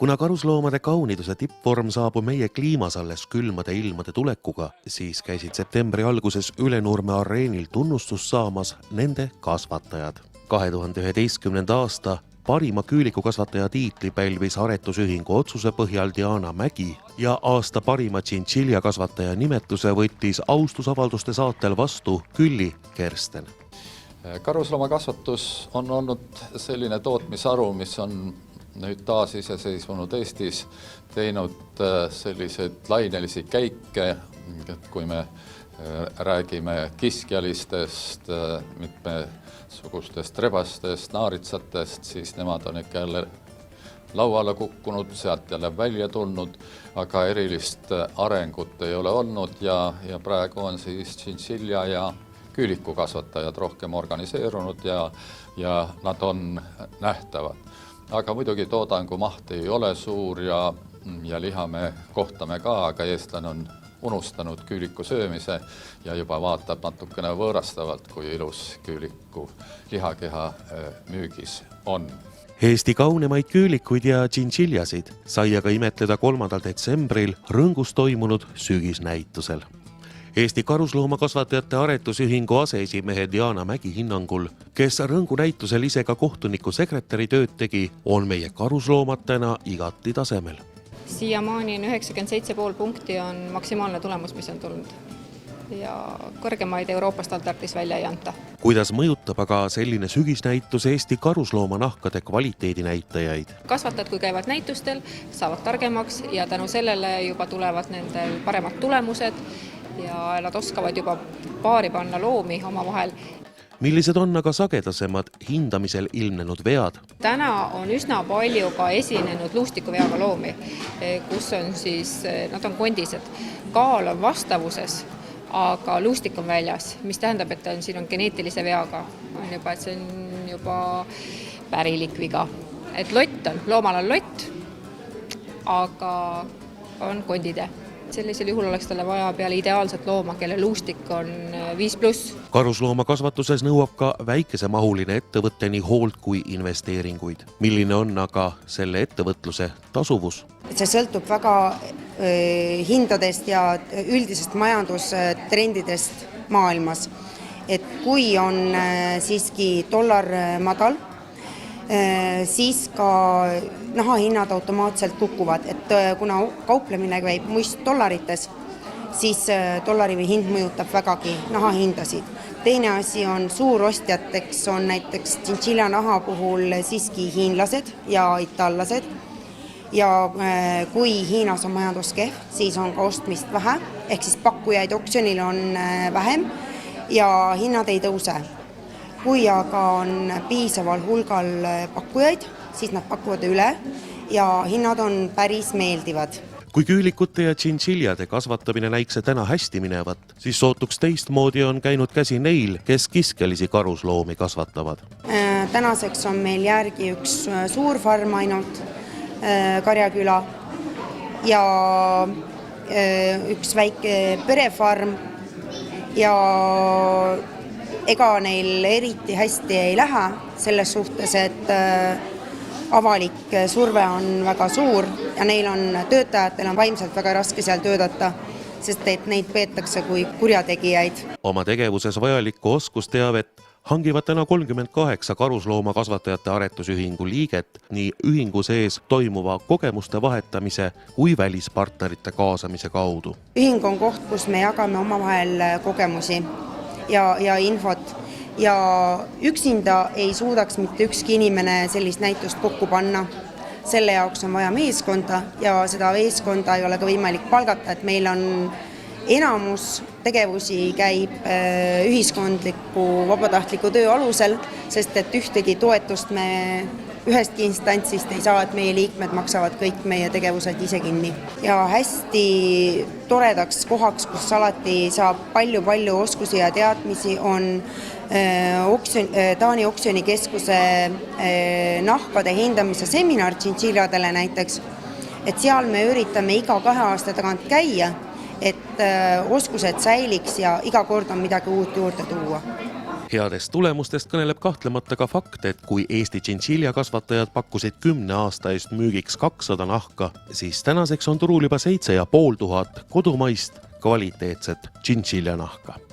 Kuna karusloomade kauniduse tippvorm saabub meie kliimas alles külmade ilmade tulekuga, siis käisid septembri alguses Ülenurme areenil tunnustust saamas nende kasvatajad. 2011. aasta parima küülikukasvataja tiitli pälvis aretusühingu otsuse põhjal Diana Mägi ja aasta parima tšintšilja kasvataja nimetuse võttis austusavalduste saatel vastu Külli Kersten. Karusloomakasvatus on olnud selline tootmisharu, mis on nüüd taas iseseisvunud Eestis teinud selliseid lainelisi käike, kui me räägime kiskjalistest, mitmesugustest rebastest, naaritsatest, siis nemad on ikka jälle lauale kukkunud, sealt jälle välja tulnud, aga erilist arengut ei ole olnud ja praegu on siis tšintšilja ja küülikukasvatajad rohkem organiseerunud ja nad on nähtavad. Aga muidugi toodangu maht ei ole suur ja liha me kohtame ka, aga eestlane on unustanud küüliku söömise ja juba vaatab natukene võõrastavalt, kui ilus küüliku lihakeha müügis on. Eesti kaunemaid küülikuid ja tšintšiljasid sai aga imetleda 3. detsembril Rõngus toimunud sügisnäitusel. Eesti karusloomakasvatajate aretusühingu aseesimehe Diana Mägi hinnangul, kes Rõngu näitusel ise ka kohtuniku sekretäri tööd tegi, on meie karusloomatena igati tasemel. Siiamaani on 97,5 punkti on maksimaalne tulemus, mis on tulnud. Ja kõrgemaid Euroopa standardis välja ei anta. Kuidas mõjutab aga selline sügisnäitus Eesti karusloomanahkade kvaliteedi näitajaid? Kasvatajad, kui käivad näitustel, saavad targemaks ja tänu sellele juba tulevad nendel paremad tulemused ja nad oskavad juba paari panna loomi omavahel. Millised on aga sagedasemad hindamisel ilmnenud vead? Täna on üsna palju ka esinenud luustikuveaga loomi, kus on siis, nad on kondised. Kaal on vastavuses, aga luustik on väljas, mis tähendab, et siin on geneetilise veaga. Et see on juba pärilik viga. Et lott on, loomal on lott, aga on kondide. Sellisel juhul oleks talle vaja peale ideaalset looma, kelle luustik on 5+. Karusloomakasvatuses nõuab ka väikesemahuline ettevõtte nii hoolt kui investeeringuid. Milline on aga selle ettevõtluse tasuvus? See sõltub väga hindadest ja üldisest majandustrendidest maailmas. Et kui on siiski dollar madal, siis ka nahahinnad automaatselt kukuvad, et kuna kauplemine käib muist dollarites, siis dollari hind mõjutab vägagi nahahindasid. Teine asi on suurostjateks on näiteks tšintšilja naha puhul siiski hiinlased ja itaallased ja kui Hiinas on majanduskehv, siis on ka ostmist vähe, ehk siis pakkujaid oksjonil on vähem ja hinnad ei tõuse. Kui aga on piisaval hulgal pakkujaid, siis nad pakuvad üle ja hinnad on päris meeldivad. Kui küülikute ja tšintšiljade kasvatamine näikse täna hästi minevat, siis sootuks teistmoodi on käinud käsi neil, kes kiskelisi karusloomi kasvatavad. Tänaseks on meil järgi üks suur farm ainult, Karjaküla, ja üks väike perefarm ja ega neil eriti hästi ei lähe selles suhtes, et avalik surve on väga suur ja neil on töötajatel on vaimselt väga raske seal töötada, sest et neid peetakse kui kurjategijaid. Oma tegevuses vajalikku oskusteavet hangivad täna 38 karusloomakasvatajate aretusühingu liiget nii ühingu sees toimuva kogemuste vahetamise kui välispartnerite kaasamise kaudu. Ühing on koht, kus me jagame omavahel kogemusi ja infot ja üksinda ei suudaks mitte ükski inimene sellist näitust kokku panna. Selle jaoks on vaja meeskonda ja seda meeskonda ei ole ka võimalik palgata, et meil on enamus tegevusi käib ühiskondliku vabatahtliku töö alusel, sest et ühtegi toetust me ühestki instantsist ei saa, et meie liikmed maksavad kõik meie tegevused ise kinni. Ja hästi toredaks kohaks, kus alati saab palju oskusi ja teadmisi, on Taani oksjonikeskuse nahkade hindamise seminar tšintšiljadele näiteks. Et seal me üritame iga 2 aasta tagant käia, et oskused säiliks ja iga kord on midagi uut juurde tuua. Headest tulemustest kõneleb kahtlemata ka fakt, et kui Eesti tšintšiljakasvatajad pakkusid 10 aasta eest müügiks 200 nahka, siis tänaseks on turul juba 7500 kodumaist kvaliteetset tšintšiljanahka.